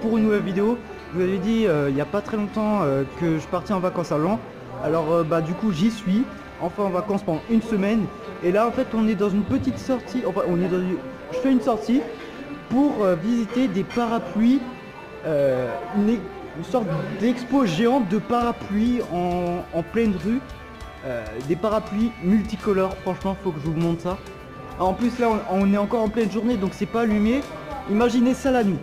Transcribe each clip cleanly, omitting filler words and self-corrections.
pour une nouvelle vidéo. Je vous avais dit il n'y a pas très longtemps que je partais en vacances à Lens. Alors bah du coup j'y suis, enfin en vacances pendant une semaine. Et là en fait on est dans une petite sortie, enfin je fais une sortie pour visiter des parapluies, une sorte d'expo géante de parapluies en pleine rue. Des parapluies multicolores, franchement faut que je vous montre ça. En plus là on est encore en pleine journée donc c'est pas allumé. Imaginez ça la nuit.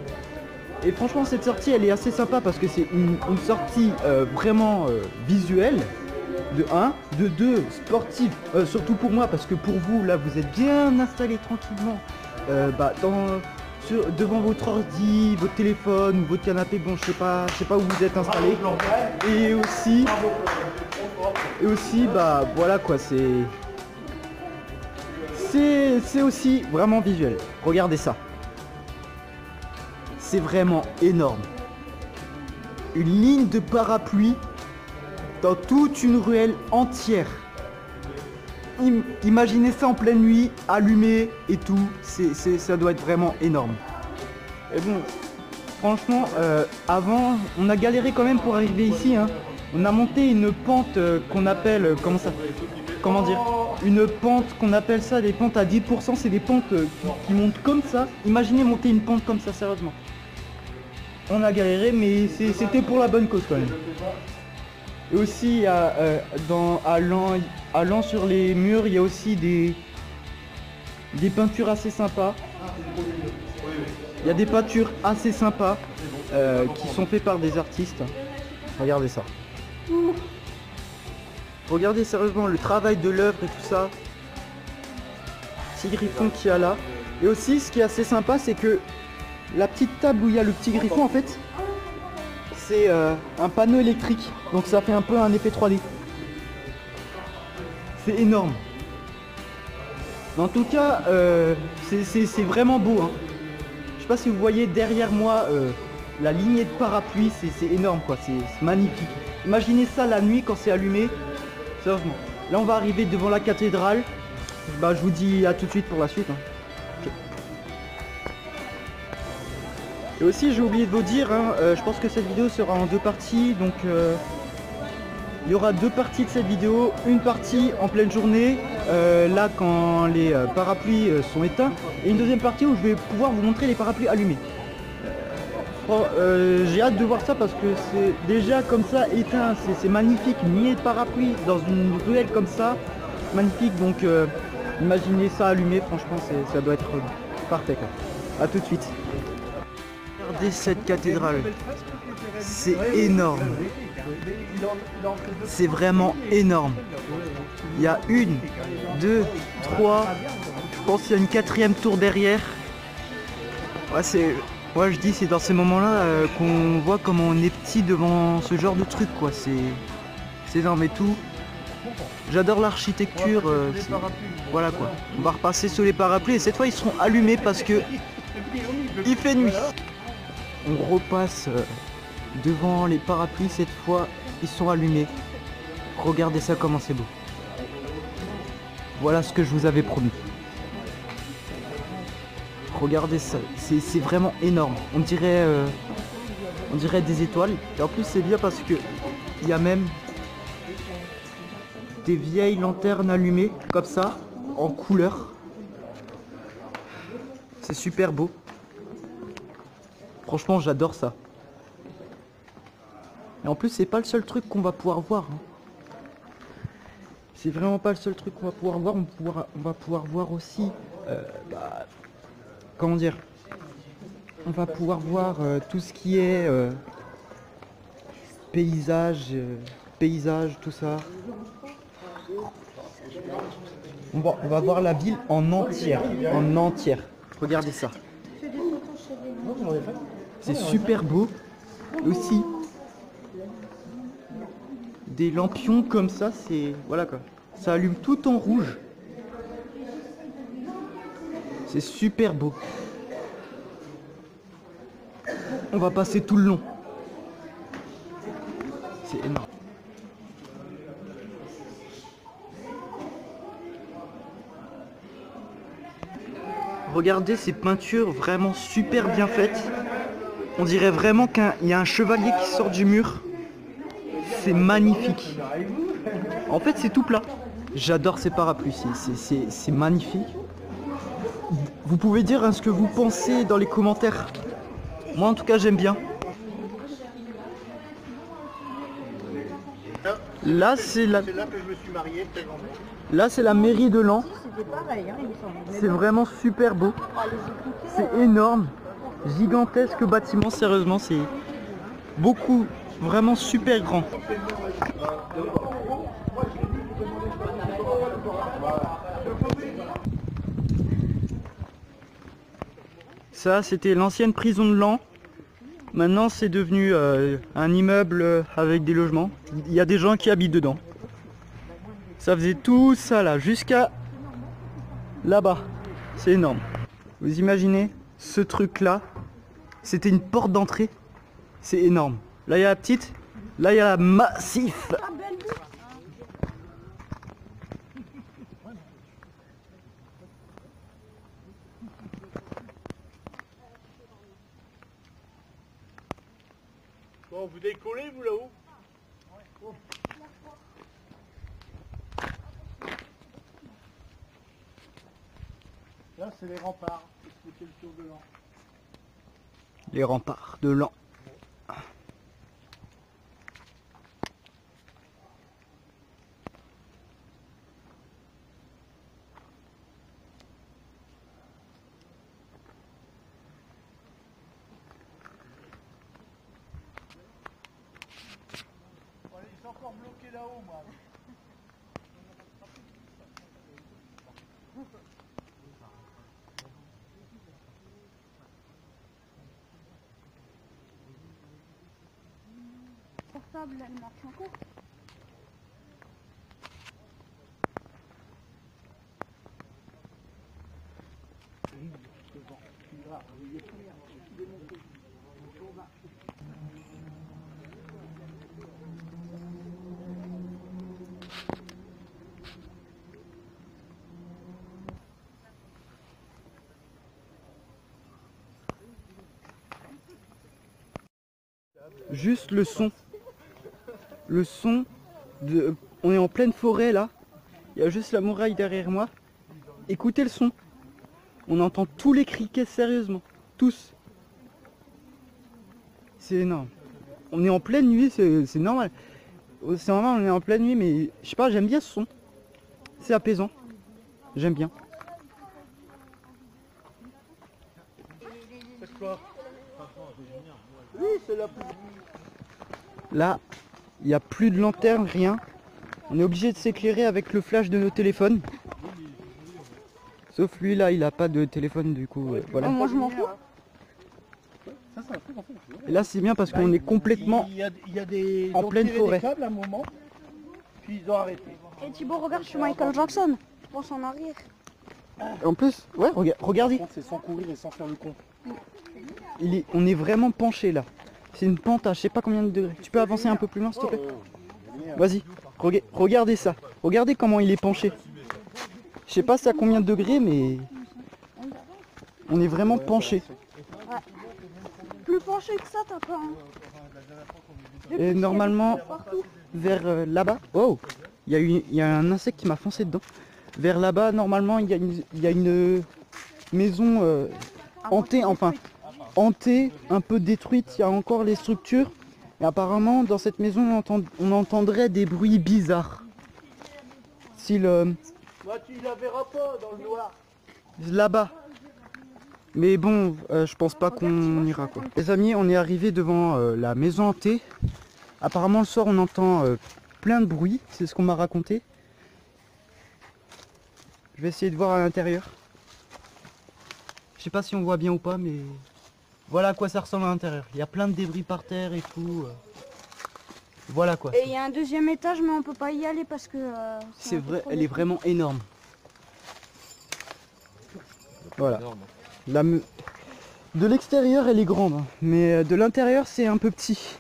Et franchement cette sortie elle est assez sympa parce que c'est une sortie vraiment visuelle de 1, de 2 sportive, surtout pour moi parce que pour vous là vous êtes bien installés tranquillement devant votre ordi, votre téléphone ou votre canapé, bon je sais pas où vous êtes installé. Et aussi bah voilà quoi, c'est aussi vraiment visuel. Regardez ça. C'est vraiment énorme. Une ligne de parapluie dans toute une ruelle entière. Imaginez ça en pleine nuit, allumé et tout. Ça doit être vraiment énorme. Et bon, franchement, avant, on a galéré quand même pour arriver ici. Hein. On a monté une pente qu'on appelle, comment dire, une pente qu'on appelle ça des pentes à 10%. C'est des pentes qui montent comme ça. Imaginez monter une pente comme ça, sérieusement. On a galéré, mais c'était pour la bonne cause quand même. Et aussi, à Lens sur les murs, il y a aussi des peintures assez sympas. Il y a des peintures assez sympas qui sont faites par des artistes. Regardez ça. Regardez sérieusement le travail de l'œuvre et tout ça. Petit griffon qu'il y a là. Et aussi, ce qui est assez sympa, c'est que la petite table où il y a le petit griffon, en fait, c'est un panneau électrique. Donc ça fait un peu un effet 3D. C'est énorme. En tout cas, c'est vraiment beau. Hein. Je sais pas si vous voyez derrière moi la lignée de parapluies, c'est énorme quoi. C'est magnifique. Imaginez ça la nuit quand c'est allumé. Sérieusement. Là on va arriver devant la cathédrale. Bah, je vous dis à tout de suite pour la suite. Hein. Et aussi j'ai oublié de vous dire, hein, je pense que cette vidéo sera en 2 parties, donc il y aura 2 parties de cette vidéo, une partie en pleine journée, là quand les parapluies sont éteints, et une deuxième partie où je vais pouvoir vous montrer les parapluies allumés. J'ai hâte de voir ça parce que c'est déjà comme ça éteint, c'est magnifique, une lignée de parapluies dans une ruelle comme ça, magnifique, donc imaginez ça allumé, franchement ça doit être parfait quoi. A tout de suite. Regardez cette cathédrale, c'est énorme, c'est vraiment énorme. Il y a 1, 2, 3, je pense qu'il y a une 4e tour derrière. Ouais, moi je dis c'est dans ces moments là qu'on voit comment on est petit devant ce genre de truc quoi, c'est énorme et tout. J'adore l'architecture, voilà quoi. On va repasser sur les parapluies et cette fois ils seront allumés parce que il fait nuit. On repasse devant les parapluies, cette fois ils sont allumés. Regardez ça comment c'est beau. Voilà ce que je vous avais promis. Regardez ça, c'est vraiment énorme. On dirait des étoiles. Et en plus c'est bien parce que il y a même des vieilles lanternes allumées comme ça, en couleur. C'est super beau. Franchement j'adore ça. Et en plus c'est pas le seul truc qu'on va pouvoir voir. Hein. C'est vraiment pas le seul truc qu'on va pouvoir voir. On va pouvoir voir aussi... comment dire, on va pouvoir voir tout ce qui est paysage, tout ça. On va voir la ville en entière, Regardez ça. C'est super beau. Aussi, des lampions comme ça, c'est... Voilà quoi. Ça allume tout en rouge. C'est super beau. On va passer tout le long. C'est énorme. Regardez ces peintures vraiment super bien faites. On dirait vraiment qu'il y a un chevalier qui sort du mur. C'est magnifique. En fait, c'est tout plat. J'adore ces parapluies, c'est magnifique. Vous pouvez dire hein, ce que vous pensez dans les commentaires. Moi, en tout cas, j'aime bien. Là, c'est la... C'est là que je me suis marié, très grand. Là, c'est la mairie de Laon. C'est vraiment super beau. C'est énorme. Gigantesque bâtiment, sérieusement, c'est beaucoup, vraiment super grand. Ça, c'était l'ancienne prison de Laon. Maintenant, c'est devenu un immeuble avec des logements. Il y a des gens qui habitent dedans. Ça faisait tout ça là, jusqu'à là-bas. C'est énorme. Vous imaginez ce truc là? C'était une porte d'entrée. C'est énorme. Là, il y a la petite. Là, il y a la massif. Bon, vous décollez, vous, là-haut? Là, c'est les remparts. Expliquez le tour de Laon. Les remparts de Laon. Ils sont encore bloqués là-haut, moi. Portable, elle marche encore. Juste le son. Le son de... On est en pleine forêt là. Il y a juste la muraille derrière moi. Écoutez le son. On entend tous les criquets sérieusement. Tous. C'est énorme. On est en pleine nuit, c'est normal. C'est normal, on est en pleine nuit, mais je sais pas, j'aime bien ce son. C'est apaisant. J'aime bien. C'est quoi? Oui, c'est la plus... Là, il n'y a plus de lanterne, rien. On est obligé de s'éclairer avec le flash de nos téléphones. Sauf lui là, il a pas de téléphone du coup. Voilà. Moi je m'en fous. Ça, c'est un truc en fait. Et là c'est bien parce qu'on est complètement Il y a des... en ils ont pleine tiré forêt. des câbles à un moment, puis ils ont arrêté. Et Thibaut, regarde, je suis Michael Jackson. Je pense en arrière. En plus, ouais, regardez, C'est sans courir et sans faire le con. on est vraiment penché là. C'est une pente à je sais pas combien de degrés. Tu peux avancer un peu plus loin s'il te plaît? Vas-y, regardez ça. Regardez comment il est penché. Je sais pas c'est à combien de degrés mais on est vraiment penché. Plus penché que ça, t'as pas. Hein. Et normalement vers là-bas, oh, il y a un insecte qui m'a foncé dedans. Vers là-bas, normalement, il y a une maison hantée, enfin hantée, un peu détruite. Il y a encore les structures. Et apparemment, dans cette maison, on entendrait des bruits bizarres. Si le Moi, tu la verras pas dans le noir. là-bas. Mais bon, je pense pas qu'on ira quoi. Les amis, on est arrivé devant la maison hantée. Apparemment, le soir, on entend plein de bruit. C'est ce qu'on m'a raconté. Je vais essayer de voir à l'intérieur. Je sais pas si on voit bien ou pas, mais voilà à quoi ça ressemble à l'intérieur. Il y a plein de débris par terre et tout. Voilà quoi. Et il y a un deuxième étage, mais on peut pas y aller parce que. C'est vrai, elle est vraiment énorme. Voilà. De l'extérieur, elle est grande, hein, mais de l'intérieur, c'est un peu petit.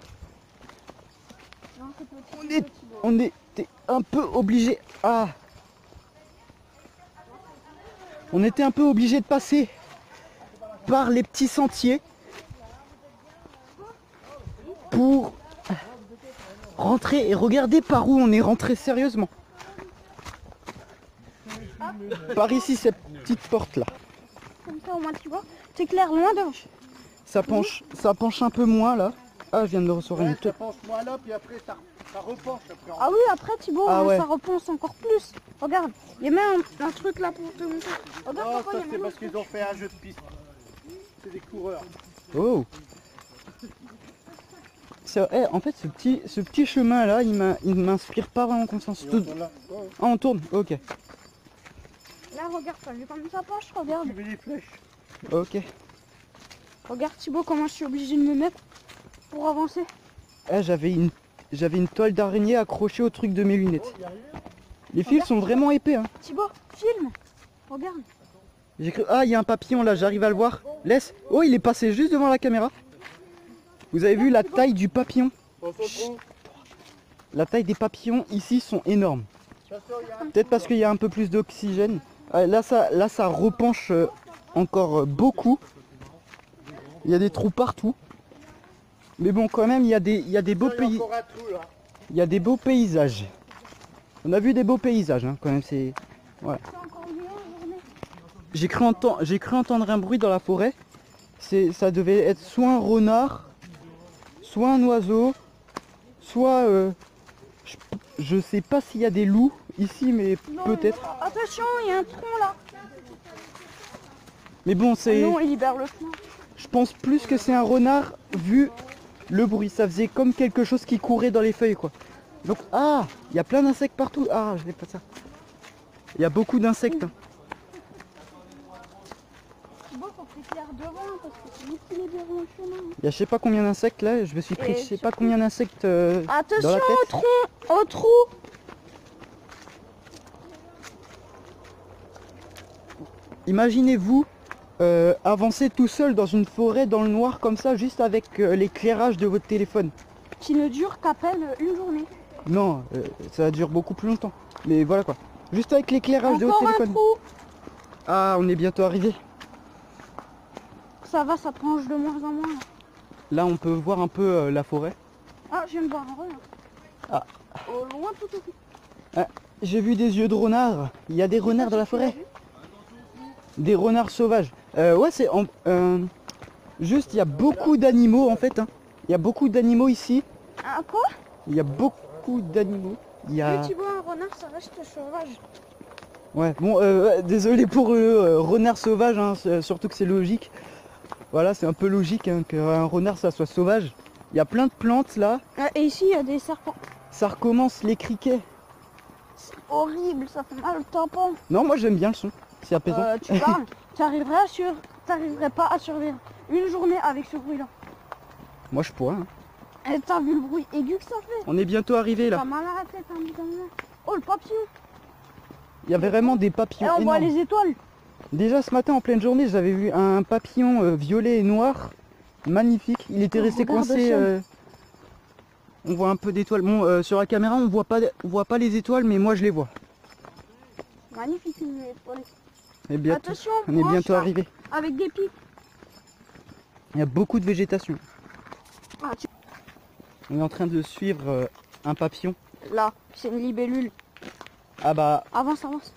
On était un peu obligé. Ah. On était un peu obligé de passer par les petits sentiers. rentrer et regardez par où on est rentré sérieusement. Par ici, cette petite porte là. Comme ça, au moins, tu vois. C'est clair, loin de vache. Ça penche un peu moins là. Ah, je viens de le recevoir une Ouais, ça tête. penche moins là, puis après ça repenche après. Ah oui, après, Thibaut, Ah ouais. ça repense encore plus. Regarde, il y a même un truc là pour te montrer. Regarde, Non, papa, ça il y a c'est même parce un qu'ils ont fait un jeu de piste. C'est des coureurs. Oh. En fait, ce petit chemin là, il m'inspire pas vraiment confiance. Et on tourne là. Oh, Ah, on tourne. Ok. Là, regarde, t'as vu comme ça penche, regarde. tu mets les flèches. Ok. Regarde, Thibaut, comment je suis obligé de me mettre pour avancer. Ah, j'avais une toile d'araignée accrochée au truc de mes lunettes. Oh, y arrive. Les fils sont vraiment épais. Hein. Thibaut, filme. Regarde. J'ai cru. Ah, il y a un papillon là, j'arrive à le voir. Laisse. Oh, il est passé juste devant la caméra. Vous avez vu la taille du papillon? On se retrouve. La taille des papillons ici sont énormes. Attention, il y a un- Peut-être parce qu'il y a un peu plus d'oxygène. Ah, là, ça repenche encore beaucoup. Il y a des trous partout. Mais bon, quand même, il y a des beaux Il y a pays. encore un trou là. Il y a des beaux paysages. On a vu des beaux paysages, hein, quand même. C'est. Ouais. C'est encore mieux aujourd'hui. J'ai cru entendre un bruit dans la forêt. Ça devait être soit un renard, soit un oiseau, soit je sais pas s'il y a des loups ici, mais Non, peut-être. Attention, il y a un tronc là. Mais bon, Ah c'est. non, il libère le chemin. Je pense plus que c'est un renard vu le bruit. Ça faisait comme quelque chose qui courait dans les feuilles, quoi. Donc, ah, il y a plein d'insectes partout. Ah, je n'ai pas ça. Il y a beaucoup d'insectes. Hein. Bon, faut que t'éclaires devant parce que c'est nous qui libérons le chemin. Il y a je sais pas combien d'insectes là. Je me suis pris Et je sais pas surtout- combien d'insectes dans Attention la au tête. tronc, au trou. Imaginez-vous avancer tout seul dans une forêt dans le noir comme ça, juste avec l'éclairage de votre téléphone. Qui ne dure qu'à peine une journée. Non, ça dure beaucoup plus longtemps. Mais voilà quoi. Juste avec l'éclairage de votre Encore un téléphone. trou. Ah, on est bientôt arrivé. Ça va, ça penche de moins en moins. Là, on peut voir un peu la forêt. Ah, je viens de voir un renard. Ah. Au loin, tout au bout. J'ai vu des yeux de renard. Il y a des renards dans la forêt. Des renards sauvages. Ouais, c'est juste, il y a beaucoup d'animaux en fait. Hein. Il y a beaucoup d'animaux ici. Ah, quoi? Il y a beaucoup d'animaux. Il y a. Oui, tu vois, un renard, ça reste sauvage. Ouais, bon, désolé pour le renard sauvage, hein, surtout que c'est logique. Voilà, c'est un peu logique hein, qu'un renard ça soit sauvage. Il y a plein de plantes là. Ah, et ici, il y a des serpents. Ça recommence les criquets. C'est horrible, ça fait mal au tampon. Non, moi j'aime bien le son. C'est apaisant. Tu parles, t'arriverais pas à survivre une journée avec ce bruit-là. Moi je pourrais. Hein. Et t'as vu le bruit aigu que ça fait? On est bientôt arrivé là. T'as mal à la tête, hein, comme ça. Oh, le papillon. Il y avait vraiment des Et papillons on voit énormes. les étoiles. Déjà ce matin en pleine journée, j'avais vu un papillon violet et noir. Magnifique. Il était Oh, resté regarde coincé. ça. On voit un peu d'étoiles. Bon, sur la caméra, on voit pas les étoiles, mais moi je les vois. Magnifique, les étoiles. Et bientôt, Attention, on est branche bientôt là, arrivé. avec des pics. Il y a beaucoup de végétation. Ah, On est en train de suivre un papillon. là, c'est une libellule. Ah bah, Avance, avance.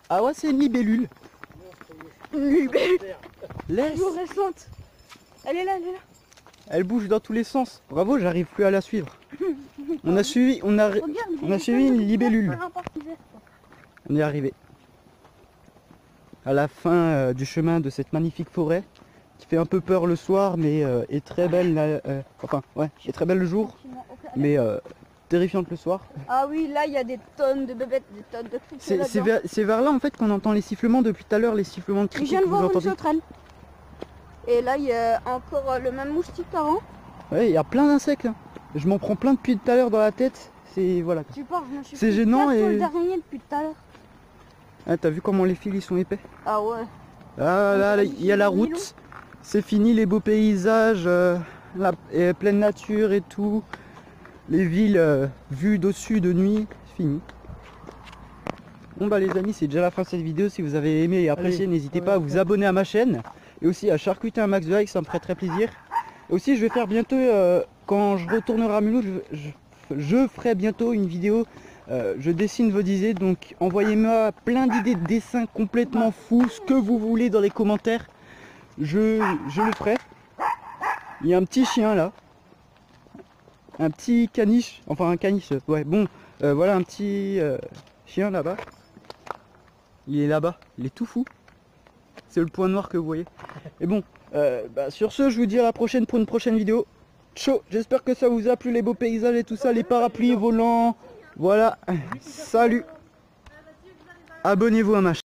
ah ouais, c'est une libellule. Une libellule Laisse. fluorescente. Elle est là, elle est là. Elle bouge dans tous les sens. Bravo, j'arrive plus à la suivre. On a suivi, Regarde, on a suivi une libellule. Peu importe qui c'est. On est arrivé à la fin du chemin de cette magnifique forêt qui fait un peu peur le soir, mais est très belle. Enfin, ouais, est très belle le jour, mais terrifiante le soir. Ah oui, là, il y a des tonnes de bébêtes, des tonnes de criquets C'est vers là en fait qu'on entend les sifflements depuis tout à l'heure, les sifflements de Je criquets viens que de vous voir une entendez. sauterelle. Et là, il y a encore le même moustique qu'avant. Ouais, il y a plein d'insectes. Hein. Je m'en prends plein depuis tout à l'heure dans la tête. C'est voilà. Tu pars, je me suis C'est pris gênant 4 et- toiles d'araignée depuis tout à l'heure. Ah, t'as vu comment les fils ils sont épais? Ah ouais. Ah là, il y a la route. C'est fini les beaux paysages, la pleine nature et tout. Les villes vues d'au-dessus de nuit, c'est fini. Bon bah les amis, c'est déjà la fin de cette vidéo. Si vous avez aimé et apprécié, Allez, n'hésitez ouais, pas à vous abonner à ma chaîne. Et aussi à charcuter un max de likes, ça me ferait très plaisir. Et aussi je vais faire bientôt, quand je retournerai à Mulhouse, je ferai bientôt une vidéo. Je dessine vos idées, donc envoyez-moi plein d'idées de dessins complètement fous, ce que vous voulez dans les commentaires. Je le ferai. Il y a un petit chien là. Un petit caniche, enfin un caniche, ouais bon, voilà un petit chien là-bas. Il est là-bas, il est tout fou. C'est le point noir que vous voyez. Et bon, sur ce, je vous dis à la prochaine pour une prochaine vidéo. Ciao, j'espère que ça vous a plu, les beaux paysages et tout ça, les parapluies volants. Voilà, salut. Abonnez-vous à ma chaîne.